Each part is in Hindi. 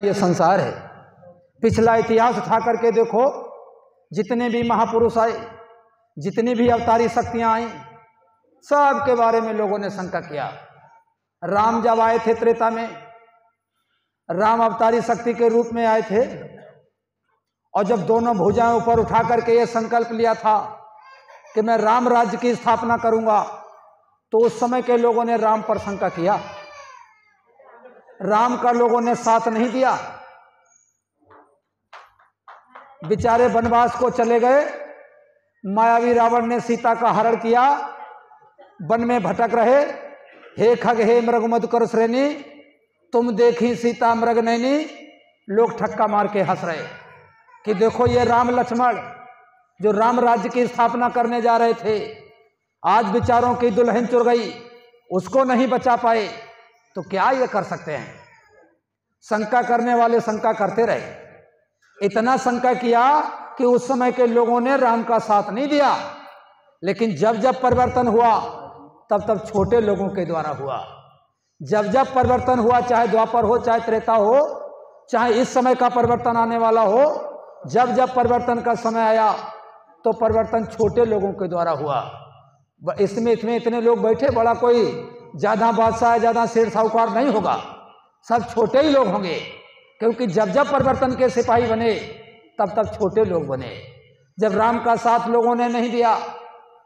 ये संसार है। पिछला इतिहास उठा करके देखो, जितने भी महापुरुष आए, जितनी भी अवतारी शक्तियां आई, सब के बारे में लोगों ने शंका किया। राम जब आए थे त्रेता में, राम अवतारी शक्ति के रूप में आए थे, और जब दोनों भुजाएं ऊपर उठा करके ये संकल्प लिया था कि मैं राम राज्य की स्थापना करूंगा, तो उस समय के लोगों ने राम पर शंका किया। राम का लोगों ने साथ नहीं दिया, बेचारे वनवास को चले गए। मायावी रावण ने सीता का हरण किया, वन में भटक रहे। हे खग हे मृग मधुकर श्रेणी, तुम देखी सीता मृग नैनी। लोग ठक्का मार के हंस रहे कि देखो ये राम लक्ष्मण जो राम राज्य की स्थापना करने जा रहे थे, आज बेचारों की दुल्हन चुर गई, उसको नहीं बचा पाए, तो क्या ये कर सकते हैं। शंका करने वाले शंका करते रहे। इतना शंका किया कि उस समय के लोगों ने राम का साथ नहीं दिया। लेकिन जब जब परिवर्तन हुआ, तब तब छोटे लोगों के द्वारा हुआ। जब जब परिवर्तन हुआ, चाहे द्वापर हो, चाहे त्रेता हो, चाहे इस समय का परिवर्तन आने वाला हो, जब जब परिवर्तन का समय आया तो परिवर्तन छोटे लोगों के द्वारा हुआ। इसमें इतने लोग बैठे, बड़ा कोई ज्यादा बादशाह, ज्यादा शेर साहूकार नहीं होगा, सब छोटे ही लोग होंगे। क्योंकि जब जब परिवर्तन के सिपाही बने, तब तक छोटे लोग बने। जब राम का साथ लोगों ने नहीं दिया,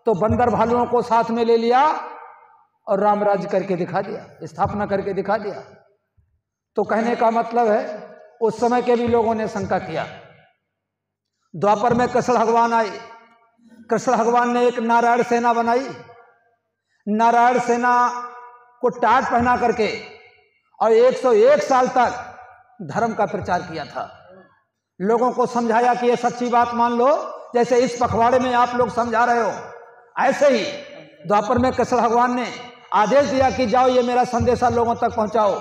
तो बंदर भालुओं को साथ में ले लिया और राम राज्य करके दिखा दिया, स्थापना करके दिखा दिया। तो कहने का मतलब है, उस समय के भी लोगों ने शंका किया। द्वापर में कृष्ण भगवान आए। कृष्ण भगवान ने एक नारायण सेना बनाई। नारायण सेना को टाट पहना करके और 101 साल तक धर्म का प्रचार किया था। लोगों को समझाया कि ये सच्ची बात मान लो, जैसे इस पखवाड़े में आप लोग समझा रहे हो, ऐसे ही द्वापर में कृष्ण भगवान ने आदेश दिया कि जाओ ये मेरा संदेशा लोगों तक पहुंचाओ।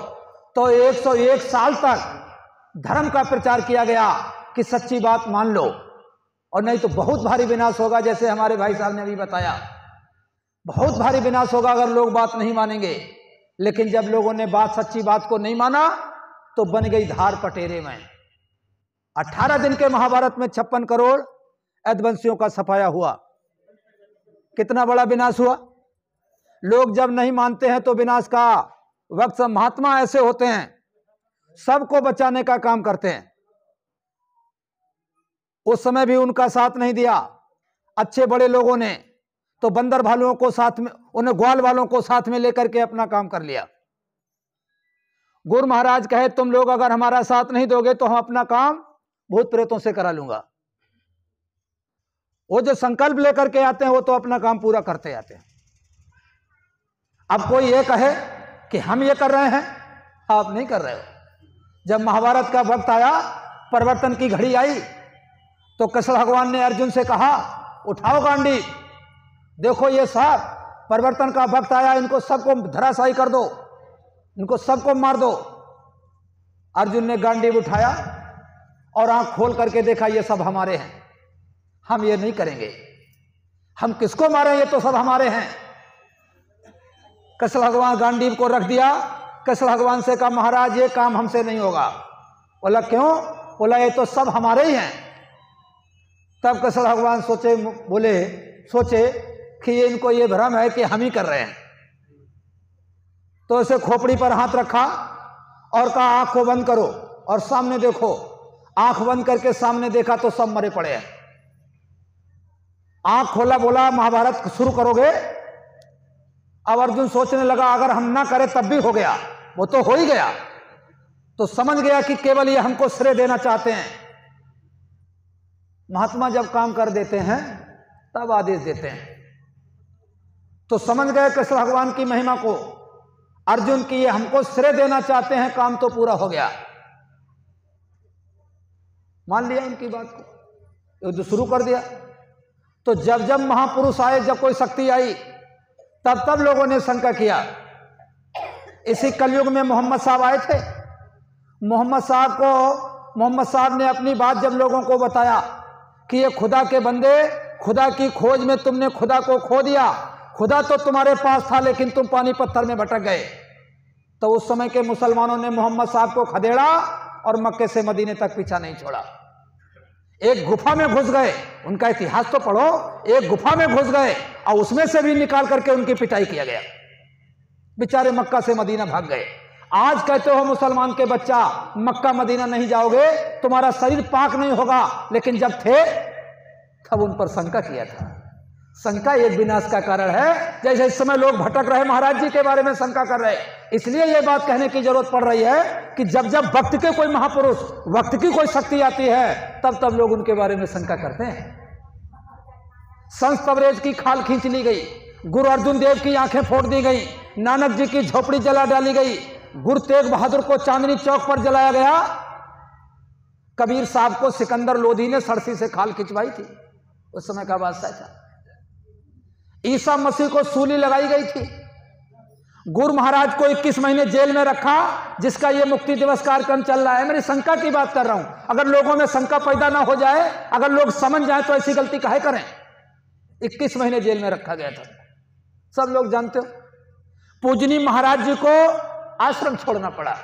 तो 101 साल तक धर्म का प्रचार किया गया कि सच्ची बात मान लो, और नहीं तो बहुत भारी विनाश होगा। जैसे हमारे भाई साहब ने अभी बताया, बहुत भारी विनाश होगा अगर लोग बात नहीं मानेंगे। लेकिन जब लोगों ने सच्ची बात को नहीं माना, तो बन गई धार पटेरे में। 18 दिन के महाभारत में 56 करोड़ यदुवंशियों का सफाया हुआ। कितना बड़ा विनाश हुआ। लोग जब नहीं मानते हैं तो विनाश का वक्त, महात्मा ऐसे होते हैं, सबको बचाने का काम करते हैं। उस समय भी उनका साथ नहीं दिया अच्छे बड़े लोगों ने, तो बंदर भालुओं को साथ में, उन्हें ग्वाल वालों को साथ में लेकर के अपना काम कर लिया। गुरु महाराज कहे तुम लोग अगर हमारा साथ नहीं दोगे तो हम अपना काम भूत प्रेतों से करा लूंगा। वो जो संकल्प लेकर के आते हैं, वो तो अपना काम पूरा करते आते हैं। अब कोई ये कहे कि हम ये कर रहे हैं, आप नहीं कर रहे हो। जब महाभारत का वक्त आया, परिवर्तन की घड़ी आई, तो कृष्ण भगवान ने अर्जुन से कहा उठाओ गांडी, देखो ये सब परिवर्तन का वक्त आया, इनको सबको धराशायी कर दो, इनको सबको मार दो। अर्जुन ने गांडी उठाया और आंख खोल करके देखा, ये सब हमारे हैं, हम ये नहीं करेंगे, हम किसको मारें, ये तो सब हमारे हैं। कृष्ण भगवान गांडीव को रख दिया। कृष्ण भगवान से कहा महाराज ये काम हमसे नहीं होगा। बोला क्यों? बोला ये तो सब हमारे ही हैं। तब कृष्ण भगवान सोचे कि ये इनको ये भ्रम है कि हम ही कर रहे हैं। तो इसे खोपड़ी पर हाथ रखा और कहा आंख को बंद करो और सामने देखो। आंख बंद करके सामने देखा तो सब मरे पड़े हैं। आंख खोला, बोला महाभारत शुरू करोगे? अब अर्जुन सोचने लगा अगर हम ना करें तब भी हो गया, वो तो हो ही गया। तो समझ गया कि केवल ये हमको श्रेय देना चाहते हैं। महात्मा जब काम कर देते हैं तब आदेश देते हैं। तो समझ गए कृष्ण भगवान की महिमा को, अर्जुन की ये हमको श्रेय देना चाहते हैं, काम तो पूरा हो गया। मान लिया इनकी बात को, युद्ध शुरू कर दिया। तो जब जब महापुरुष आए, जब कोई शक्ति आई, तब तब लोगों ने शंका किया। इसी कलयुग में मोहम्मद साहब आए थे। मोहम्मद साहब ने अपनी बात जब लोगों को बताया कि ये खुदा के बंदे, खुदा की खोज में तुमने खुदा को खो दिया, खुदा तो तुम्हारे पास था लेकिन तुम पानी पत्थर में भटक गए। तो उस समय के मुसलमानों ने मोहम्मद साहब को खदेड़ा और मक्के से मदीने तक पीछा नहीं छोड़ा। एक गुफा में घुस गए, उनका इतिहास तो पढ़ो, एक गुफा में घुस गए और उसमें से भी निकाल करके उनकी पिटाई किया गया। बेचारे मक्का से मदीना भाग गए। आज कहते हो मुसलमान के बच्चा मक्का मदीना नहीं जाओगे तुम्हारा शरीर पाक नहीं होगा, लेकिन जब थे तब उन पर शंका किया था। शंका एक विनाश का कारण है। जैसे इस समय लोग भटक रहे, महाराज जी के बारे में शंका कर रहे, इसलिए यह बात कहने की जरूरत पड़ रही है कि जब जब वक्त के कोई महापुरुष, वक्त की कोई शक्ति आती है, तब तब लोग उनके बारे में शंका करते हैं। संत तबरेज की खाल खींच ली गई, गुरु अर्जुन देव की आंखें फोड़ दी गई, नानक जी की झोपड़ी जला डाली गई, गुरु तेग बहादुर को चांदनी चौक पर जलाया गया, कबीर साहब को सिकंदर लोधी ने सरसी से खाल खिंचवाई थी, उस समय का बादशाह था। ईसा मसीह को सूली लगाई गई थी। गुरु महाराज को 21 महीने जेल में रखा, जिसका ये मुक्ति दिवस कार्यक्रम चल रहा है। मेरी शंका की बात कर रहा हूं। अगर लोगों में शंका पैदा ना हो जाए, अगर लोग समझ जाए तो ऐसी गलती काहे करें। 21 महीने जेल में रखा गया था, सब लोग जानते हो। पूजनी महाराज जी को आश्रम छोड़ना पड़ा।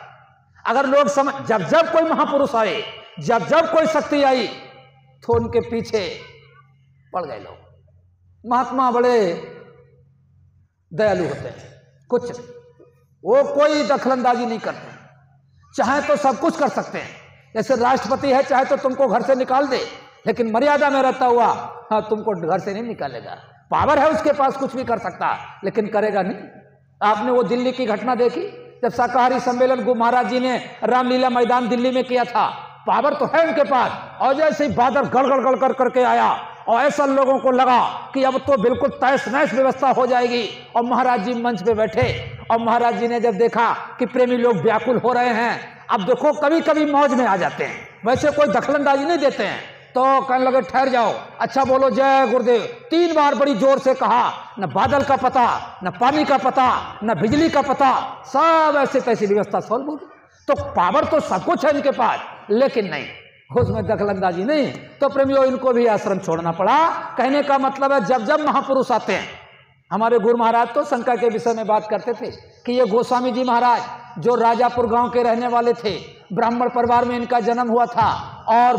अगर लोग समझ, जब जब कोई महापुरुष आए, जब जब कोई शक्ति आई, तो उनके पीछे पड़ गए लोग। महात्मा बड़े दयालु होते हैं, कुछ वो कोई दखलंदाजी नहीं करते, चाहे तो सब कुछ कर सकते हैं। जैसे राष्ट्रपति है, चाहे तो तुमको घर से निकाल दे, लेकिन मर्यादा में रहता हुआ हाँ तुमको घर से नहीं निकालेगा। पावर है उसके पास, कुछ भी कर सकता, लेकिन करेगा नहीं। आपने वो दिल्ली की घटना देखी, जब शाकाहारी सम्मेलन गुरु महाराज जी ने रामलीला मैदान दिल्ली में किया था। पावर तो है उनके पास, और जैसे ही बादल गड़गड़ गड़गड़ करके आया और ऐसा लोगों को लगा कि अब तो बिल्कुल तहस नहस व्यवस्था हो जाएगी, और महाराज जी मंच पे बैठे, और महाराज जी ने जब देखा कि प्रेमी लोग व्याकुल हो रहे हैं, अब देखो कभी कभी मौज में आ जाते हैं, वैसे कोई दखलंदाजी नहीं देते हैं, तो कहने लगे ठहर जाओ, अच्छा बोलो जय गुरुदेव। 3 बार बड़ी जोर से कहा, न बादल का पता, न पानी का पता, न बिजली का पता, सब ऐसे तैसी व्यवस्था सॉल्व होगी। तो पावर तो सब कुछ है इनके पास, लेकिन नहीं, उसमें दखलंदाजी नहीं। तो प्रेमियों, इनको भी आश्रम छोड़ना पड़ा। कहने का मतलब है जब जब महापुरुष आते हैं, हमारे गुरु महाराज तो शंका के विषय में बात करते थे कि ये गोस्वामी जी महाराज जो राजापुर गांव के रहने वाले थे, ब्राह्मण परिवार में इनका जन्म हुआ था और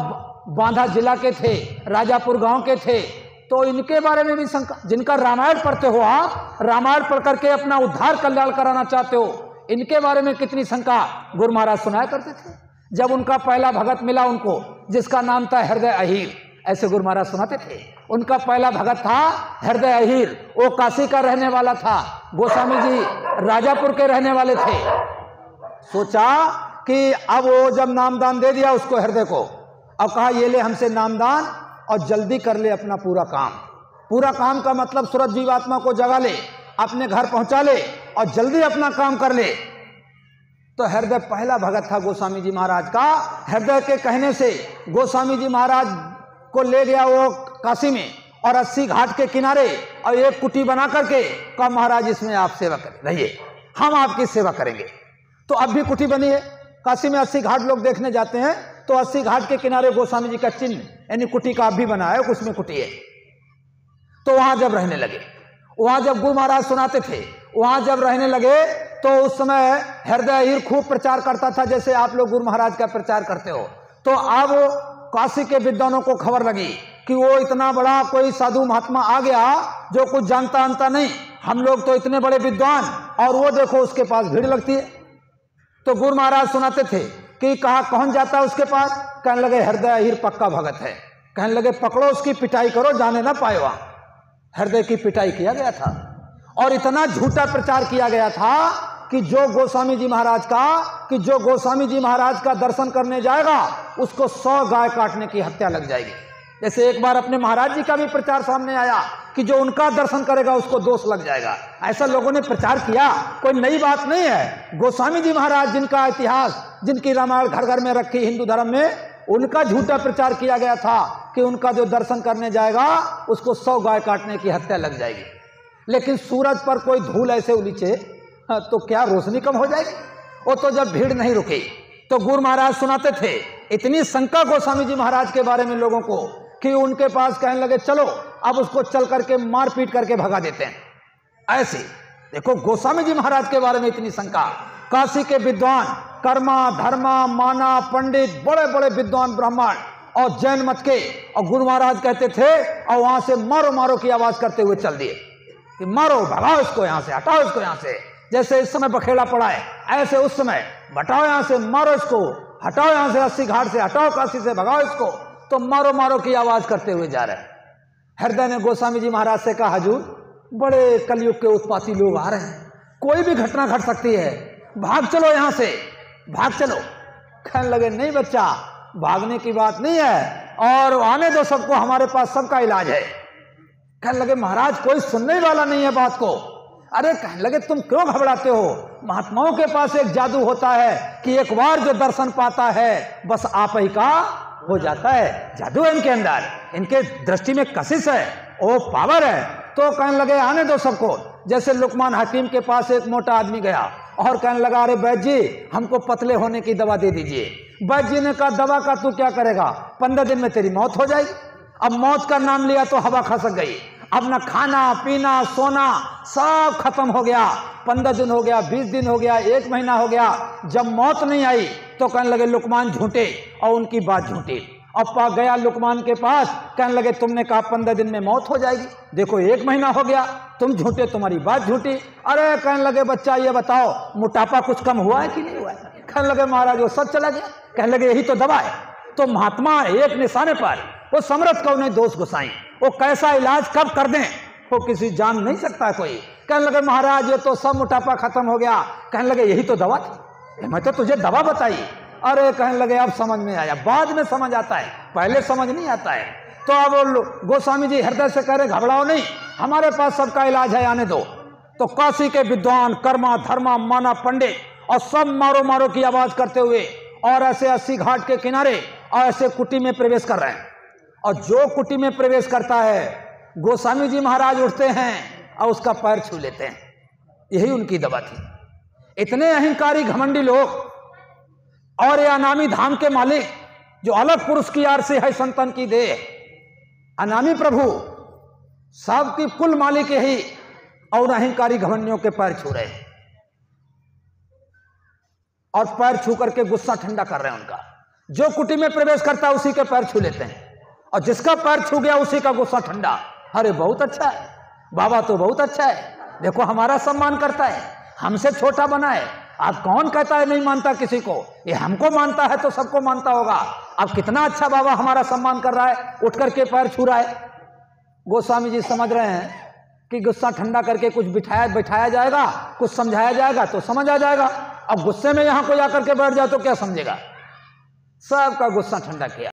बांधा जिला के थे, राजापुर गांव के थे, तो इनके बारे में भी शंका। जिनका रामायण पढ़ते हो आप, रामायण पढ़ करके अपना उद्धार कल्याण कराना चाहते हो, इनके बारे में कितनी शंका गुरु महाराज सुनाया करते थे। जब उनका पहला भगत मिला उनको, जिसका नाम था हृदय अहीर, ऐसे गुरु महाराज सुनाते थे। उनका पहला भगत था हृदय अहीर, वो काशी का रहने वाला था, गोस्वामी जी राजापुर के रहने वाले थे। सोचा कि अब वो जब नामदान दे दिया उसको, हृदय को, अब कहा ये ले हमसे नामदान और जल्दी कर ले अपना पूरा काम। पूरा काम का मतलब सूरज जीवात्मा को जगा ले, अपने घर पहुंचा ले और जल्दी अपना काम कर ले। तो हृदय पहला भगत था गोस्वामी जी महाराज का। हृदय के कहने से गोस्वामी जी महाराज को ले गया वो काशी में, और 80 घाट के किनारे और एक कुटी बना करके कहा महाराज इसमें आप सेवा करें, रहिए, हम आपकी सेवा करेंगे। तो अब भी कुटी बनी है काशी में, 80 घाट लोग देखने जाते हैं, तो 80 घाट के किनारे गोस्वामी जी का चिन्ह यानी कुटी का अब भी बना है, उसमें कुटी है। तो वहां जब रहने लगे, वहां जब गुरु महाराज सुनाते थे, वहां जब रहने लगे, तो उस समय हृदय अहीर खूब प्रचार करता था, जैसे आप लोग गुरु महाराज का प्रचार करते हो। तो अब काशी के विद्वानों को खबर लगी कि वो इतना बड़ा कोई साधु महात्मा आ गया जो कुछ जानता अंता नहीं, हम लोग तो इतने बड़े विद्वान, और वो देखो उसके पास भीड़ लगती है। तो गुरु महाराज सुनाते थे कि कहा कौन जाता है उसके पास, कहने लगे हृदय अहीर पक्का भगत है। कहने लगे पकड़ो उसकी पिटाई करो, जाने ना पाए वहां। हृदय की पिटाई किया गया था, और इतना झूठा प्रचार किया गया था कि जो गोस्वामी जी महाराज का दर्शन करने जाएगा उसको 100 गाय काटने की हत्या लग जाएगी। जैसे एक बार अपने महाराज जी का भी प्रचार सामने आया कि जो उनका दर्शन करेगा उसको दोष लग जाएगा, ऐसा लोगों ने प्रचार किया। कोई नई बात नहीं है। गोस्वामी जी महाराज जिनका इतिहास, जिनकी रामायण घर घर में रखी हिंदू धर्म में, उनका झूठा प्रचार किया गया था कि उनका जो दर्शन करने जाएगा उसको 100 गाय काटने की हत्या लग जाएगी। लेकिन सूरज पर कोई धूल ऐसे उलीचे तो क्या रोशनी कम हो जाएगी। वो तो जब भीड़ नहीं रुकी तो गुरु महाराज सुनाते थे, इतनी शंका गोस्वामी जी महाराज के बारे में लोगों को कि उनके पास कहने लगे चलो अब उसको चल करके मार पीट करके भगा देते हैं। ऐसे देखो गोस्वामी जी महाराज के बारे में इतनी शंका, काशी के विद्वान कर्मा धर्मा माना पंडित बड़े बड़े विद्वान ब्राह्मण और जैन मत के और गुरु महाराज कहते थे, और वहां से मारो मारो की आवाज करते हुए चल दिए कि मारो, भगाओ इसको यहां से, हटाओ इसको यहां से। जैसे इस समय बखेड़ा पड़ा है, ऐसे उस समय बटाओ यहां से, मारो इसको, हटाओ यहां से, 80 घाट से हटाओ, काशी से भगाओ इसको। तो मारो मारो की आवाज करते हुए जा रहे हैं। हृदय ने गोस्वामी जी महाराज से कहा, हजूर बड़े कलयुग के उत्पाती लोग आ रहे हैं, कोई भी घटना घट सकती है, भाग चलो यहां से, भाग चलो। कहने लगे, नहीं बच्चा, भागने की बात नहीं है, और आने दो सबको, हमारे पास सबका इलाज है। कहने लगे, महाराज कोई सुनने वाला नहीं है बात को। अरे कहने लगे, तुम क्यों घबराते हो? महात्माओं के पास एक जादू होता है कि एक बार जो दर्शन पाता है बस आप ही का हो जाता है। जादू है इनके अंदर, इनके दृष्टि में कशिश है, वो पावर है। तो कहने लगे, आने दो सबको। जैसे लुकमान हकीम के पास एक मोटा आदमी गया और कहने लगा, अरे वैद्य जी, हमको पतले होने की दवा दे दीजिए। वैद्य जी ने कहा, दवा का तू क्या करेगा, 15 दिन में तेरी मौत हो जाएगी। अब मौत का नाम लिया तो हवा खसक गई। अब न खाना पीना सोना सब खत्म हो गया। 15 दिन हो गया, 20 दिन हो गया, 1 महीना हो गया, जब मौत नहीं आई तो कहने लगे लुकमान झूठे, और उनकी बात झूठी। अब गया लुकमान के पास, कहने लगे, तुमने कहा 15 दिन में मौत हो जाएगी, देखो 1 महीना हो गया, तुम झूठे, तुम्हारी बात झूठी। अरे कहने लगे, बच्चा ये बताओ, मोटापा कुछ कम हुआ है कि नहीं हुआ है? कहने लगे, महाराज वो सब चला गया। कहने लगे, यही तो दवा है। तो महात्मा एक निशाने पर, वो समर्थ को उन्हें दोष गुसाई, वो कैसा इलाज कब कर दें वो किसी जान नहीं सकता कोई। कहने लगे, महाराज ये तो सब मोटापा खत्म हो गया। कहने लगे, यही तो दवा थी, मैं तो तुझे दवा बताई। अरे कहने लगे, अब समझ में आया, बाद में समझ आता है, पहले समझ नहीं आता है। तो अब गोस्वामी जी हृदय से कह रहे, घबराओ नहीं, हमारे पास सबका इलाज है, आने दो। तो काशी के विद्वान कर्मा धर्मा माना पंडित और सब मारो मारो की आवाज करते हुए और ऐसे 80 घाट के किनारे और ऐसे कुटी में प्रवेश कर रहे हैं। और जो कुटी में प्रवेश करता है, गोस्वामी जी महाराज उठते हैं और उसका पैर छू लेते हैं। यही उनकी दवा थी। इतने अहंकारी घमंडी लोग, और ये अनामी धाम के मालिक जो अलग पुरुष की आर से है, संतन की देह, अनामी प्रभु सबकी कुल मालिक यही, और अहंकारी घमंडियों के पैर छू रहे हैं और पैर छू करके गुस्सा ठंडा कर रहे हैं उनका। जो कुटी में प्रवेश करता है उसी के पैर छू लेते हैं, और जिसका पैर छू गया उसी का गुस्सा ठंडा। अरे बहुत अच्छा है, बाबा तो बहुत अच्छा है, देखो हमारा सम्मान करता है, हमसे छोटा बना है। अब कौन कहता है नहीं मानता किसी को, ये हमको मानता है तो सबको मानता होगा। अब कितना अच्छा बाबा हमारा सम्मान कर रहा है, उठ करके पैर छू रहा है। गोस्वामी जी समझ रहे हैं कि गुस्सा ठंडा करके कुछ बिठाया जाएगा, कुछ समझाया जाएगा तो समझ आ जाएगा। अब गुस्से में यहां कोई आकर के बैठ जाए तो क्या समझेगा। सबका गुस्सा ठंडा किया।